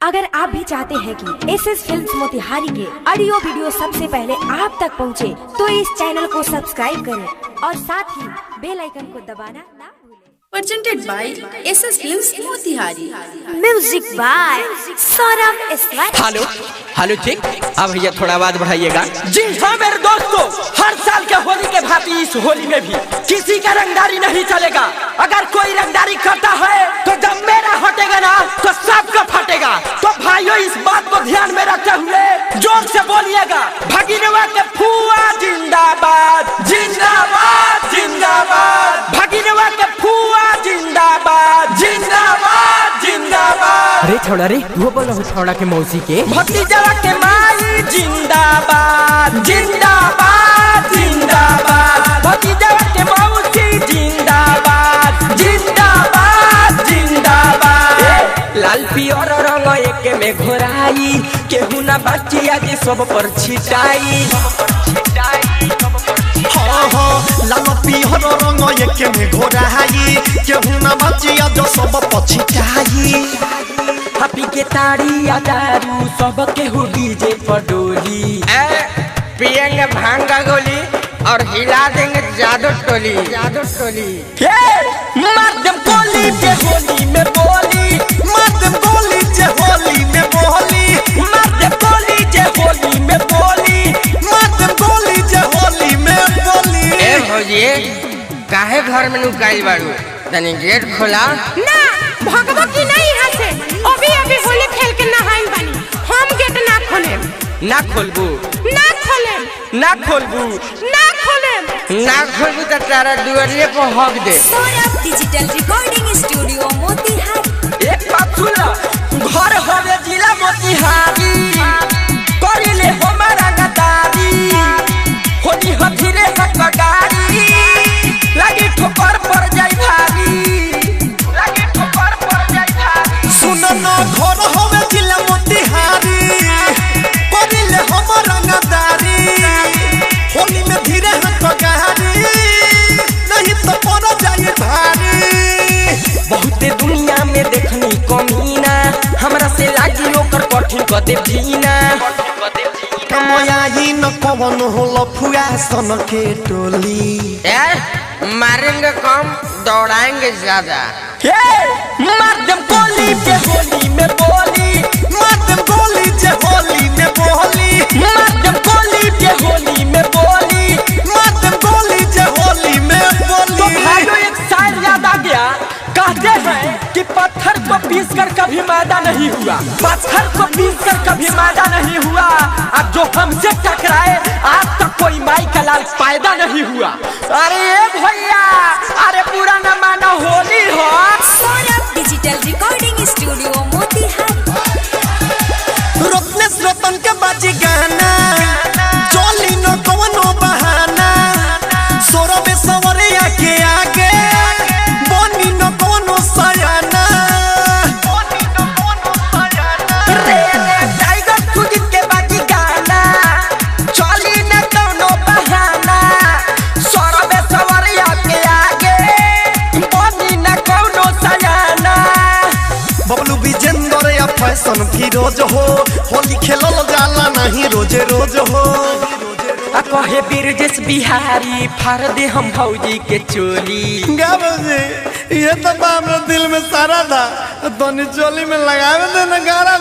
अगर आप भी चाहते हैं कि एसएस फिल्म्स मोतिहारी के ऑडियो वीडियो सबसे पहले आप तक पहुंचे, तो इस चैनल को सब्सक्राइब करें और साथ ही बेल आइकन को दबाना ना भूलें। Presented by SS Films Motihari. Music by Saurabh Iswari. Hello hello ठीक। अब भैया थोड़ा आवाज बढ़ाइएगा। जी हाँ मेरे दोस्तों, हर साल के होली के भांति इस होली में भी किसी का रंगदारी नहीं चलेगा। अगर कोई रंगदारी करता है तो जब मेरा हटेगा ना तो सबका फटेगा। तो भाइयों इस बात को ध्यान में रखते हुए जोर से बोलिएगा, भगिनवा के फुआ जिंदाबाद जिंदाबाद जिंदाबाद, भगिनवा के फुआ जिंदाबाद जिंदाबाद जिंदाबाद। अरे छोड़ा रे, वो बोलो छोड़ा के मौसी के भतीजा के माई जिंदाबाद जिंदाबाद जिंदाबाद, भतीजा के मौसी जिंदाबाद जिंदाबाद जिंदाबाद। लाल पियर रंग एक में घोराई, केहू ना बाची आज सब पर छिटाई। लाल पियर रंग एक में घोराई, केहू ना बाची आज सब पर छिटाई। हपी के ताड़ी या दारू सब केहू डीजे पर डोली। पियेंगे भांग का गोली और हिला देंगे जादू टोली जादू टोली। मर्दम गोली जे होली में बोली, मर्दम गोली जे होली में बोली, मर्दम गोली जे होली में बोली, मर्दम गोली जे होली में बोली। ए भौजी काहे घर में नुकाइल बाड़ू, तनी गेट खोला ना भगवा की नहीं यहाँ से, अभी अभी होली खेल के नहाइल बानी। हम गेट ना खोलेम। ना खोलबू ना खोलेम। ना खोलबू ना खोलेम। ना खोलू तो तारा दुआरिये पर हक दे। Saurabh digital recording studio Motihari. एक बात सुन, घर हवे जिला मोतिहारी, करिले हमारा गदारी, होली हथीरे हक गाड़ी, लगी ठोकर पड़ जाई भारी, लगी ठोकर पड़ जाई भारी। सुन ना घर होवे जिला मोतिहारी, करिले हमर रंगदारी, होली में धीरे हाथ गाड़ी, नहीं तो पड़ जाए भारी। बहुते दुनिया में देखनी कमीना, हमरा से लागी ओकर कठिन कदे जीना। कमया ही न कवन होला फुआ सन के टोली। मारेंगे कम दौड़ाएंगे ज्यादा। मर्दम गोली जे होली में बोली, मर्दम गोली जे होली में बोली, मर्दम गोली जे होली में बोली, मर्दम गोली जे होली में बोली। तो भाइयों एक शायर याद आ गया, कहते हैं कि पत्थर को पीस कर कभी मैदा नहीं हुआ, पत्थर को पीस कर कभी मैदा नहीं हुआ। अब जो हमसे टकराए आज तक कोई माई का लाल पैदा नहीं हुआ। अरे भैया, अरे पूरा न मानो होली हो। Saurabh digital recording studio Motihari. Ratnesh Ratan के बाजी गाना, चोली न कवनो बहाना, सौरभ सवरिया के आगे बनी न कवनो सयाना। रे टाइगर खुद के बाजी गाना, चोली न कवनो बहाना, सौरभ सवरिया के आगे बनी न कवनो सयाना। बबलू विजेंद्र या फैशन फिरोज हो, होली खेलल जाला नहीं रोजे रोज हो। आ कहे बिरजेश बिहारी, फाड़ दे हम भौजी के चोली। ये तो बाप दिल में सारा था, तो चोली में लगावे दे ना गारा